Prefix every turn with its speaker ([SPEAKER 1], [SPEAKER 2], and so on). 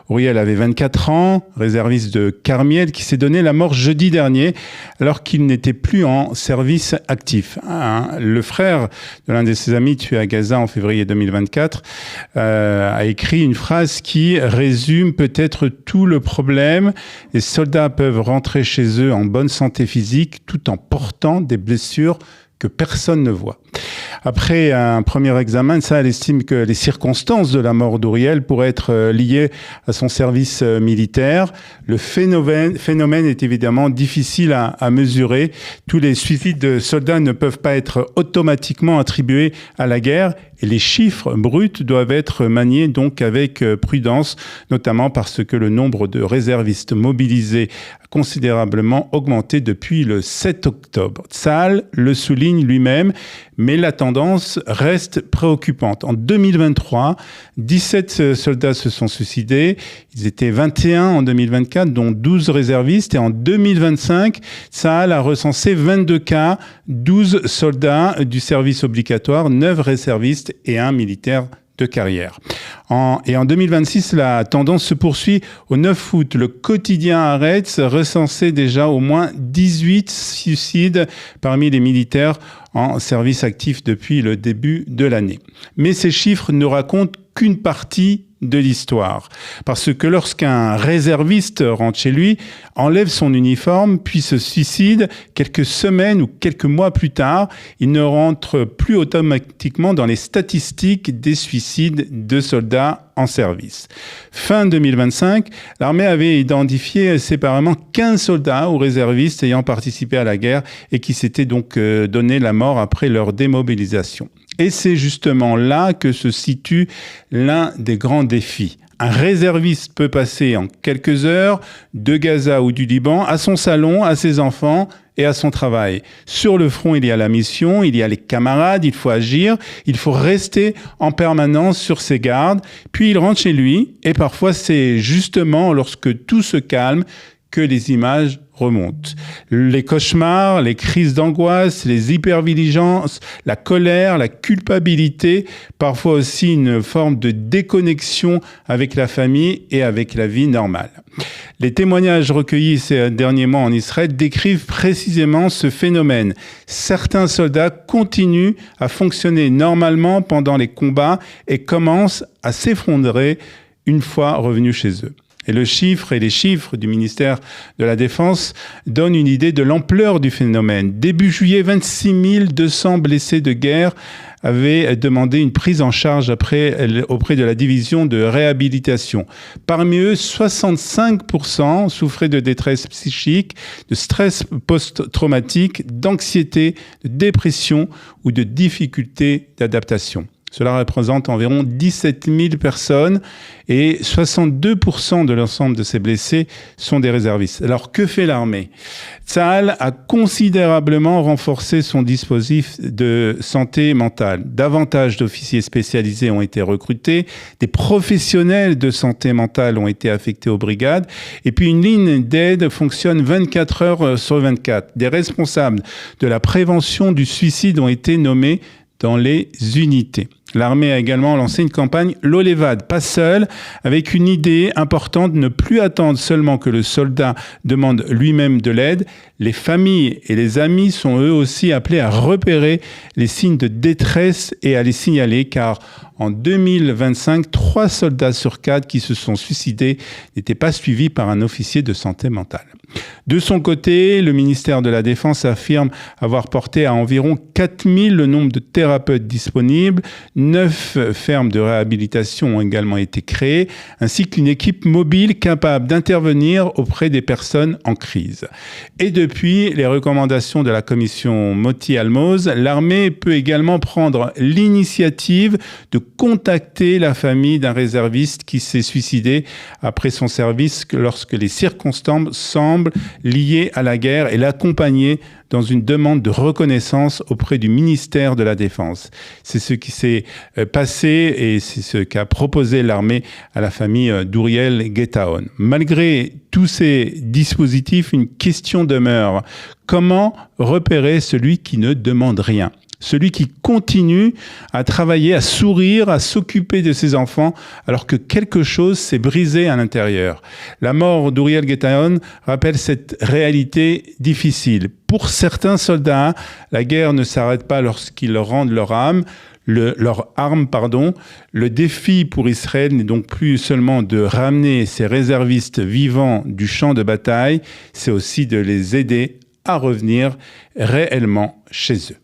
[SPEAKER 1] Auriel avait 24 ans, réserviste de Carmiel, qui s'est donné la mort jeudi dernier, alors qu'il n'était plus en service actif. Le frère de l'un de ses amis tué à Gaza en février 2024 a écrit une phrase qui résume peut-être tout le problème. Les soldats peuvent rentrer chez eux en bonne santé physique tout en portant des blessures que personne ne voit. Après un premier examen, Tsahal estime que les circonstances de la mort d'Auriel pourraient être liées à son service militaire. Le phénomène est évidemment difficile à mesurer. Tous les suicides de soldats ne peuvent pas être automatiquement attribués à la guerre et les chiffres bruts doivent être maniés donc avec prudence, notamment parce que le nombre de réservistes mobilisés a considérablement augmenté depuis le 7 octobre. Tsahal le souligne lui-même, mais la tendance reste préoccupante. En 2023, 17 soldats se sont suicidés. Ils étaient 21 en 2024, dont 12 réservistes. Et en 2025, Tsahal a recensé 22 cas, 12 soldats du service obligatoire, 9 réservistes et 1 militaire de carrière. Et en 2026, la tendance se poursuit. Au 9 août, le quotidien Haaretz recensait déjà au moins 18 suicides parmi les militaires en service actif depuis le début de l'année. Mais ces chiffres ne racontent qu'une partie de l'histoire. Parce que lorsqu'un réserviste rentre chez lui, enlève son uniforme, puis se suicide, quelques semaines ou quelques mois plus tard, il ne rentre plus automatiquement dans les statistiques des suicides de soldats en service. Fin 2025, l'armée avait identifié séparément 15 soldats ou réservistes ayant participé à la guerre et qui s'étaient donc donné la mort après leur démobilisation. Et c'est justement là que se situe l'un des grands défis. Un réserviste peut passer en quelques heures de Gaza ou du Liban à son salon, à ses enfants et à son travail. Sur le front, il y a la mission, il y a les camarades, il faut agir, il faut rester en permanence sur ses gardes. Puis il rentre chez lui et parfois c'est justement lorsque tout se calme que les images remontent. Les cauchemars, les crises d'angoisse, les hypervigilances, la colère, la culpabilité, parfois aussi une forme de déconnexion avec la famille et avec la vie normale. Les témoignages recueillis ces derniers mois en Israël décrivent précisément ce phénomène. Certains soldats continuent à fonctionner normalement pendant les combats et commencent à s'effondrer une fois revenus chez eux. Et les chiffres du ministère de la Défense donnent une idée de l'ampleur du phénomène. Début juillet, 26 200 blessés de guerre avaient demandé une prise en charge auprès de la division de réhabilitation. Parmi eux, 65% souffraient de détresse psychique, de stress post-traumatique, d'anxiété, de dépression ou de difficultés d'adaptation. Cela représente environ 17 000 personnes et 62% de l'ensemble de ces blessés sont des réservistes. Alors, que fait l'armée ? Tsahal a considérablement renforcé son dispositif de santé mentale. Davantage d'officiers spécialisés ont été recrutés, des professionnels de santé mentale ont été affectés aux brigades, et puis une ligne d'aide fonctionne 24 heures sur 24. Des responsables de la prévention du suicide ont été nommés dans les unités. L'armée a également lancé une campagne Lo Levad, pas seul, avec une idée importante, ne plus attendre seulement que le soldat demande lui-même de l'aide. Les familles et les amis sont eux aussi appelés à repérer les signes de détresse et à les signaler, car en 2025, 3 soldats sur 4 qui se sont suicidés n'étaient pas suivis par un officier de santé mentale. De son côté, le ministère de la Défense affirme avoir porté à environ 4000 le nombre de thérapeutes disponibles. 9 fermes de réhabilitation ont également été créées, ainsi qu'une équipe mobile capable d'intervenir auprès des personnes en crise. Et depuis les recommandations de la commission Moti-Almoz, l'armée peut également prendre l'initiative de contacter la famille d'un réserviste qui s'est suicidé après son service lorsque les circonstances semblent liées à la guerre et l'accompagner dans une demande de reconnaissance auprès du ministère de la Défense. C'est ce qui s'est passé et c'est ce qu'a proposé l'armée à la famille d'Uriel Guetaon. Malgré tous ces dispositifs, une question demeure. Comment repérer celui qui ne demande rien ? celui qui continue à travailler, à sourire, à s'occuper de ses enfants, alors que quelque chose s'est brisé à l'intérieur. La mort d'Uriel Getaon rappelle cette réalité difficile. Pour certains soldats, la guerre ne s'arrête pas lorsqu'ils rendent leur arme. Le défi pour Israël n'est donc plus seulement de ramener ces réservistes vivants du champ de bataille, c'est aussi de les aider à revenir réellement chez eux.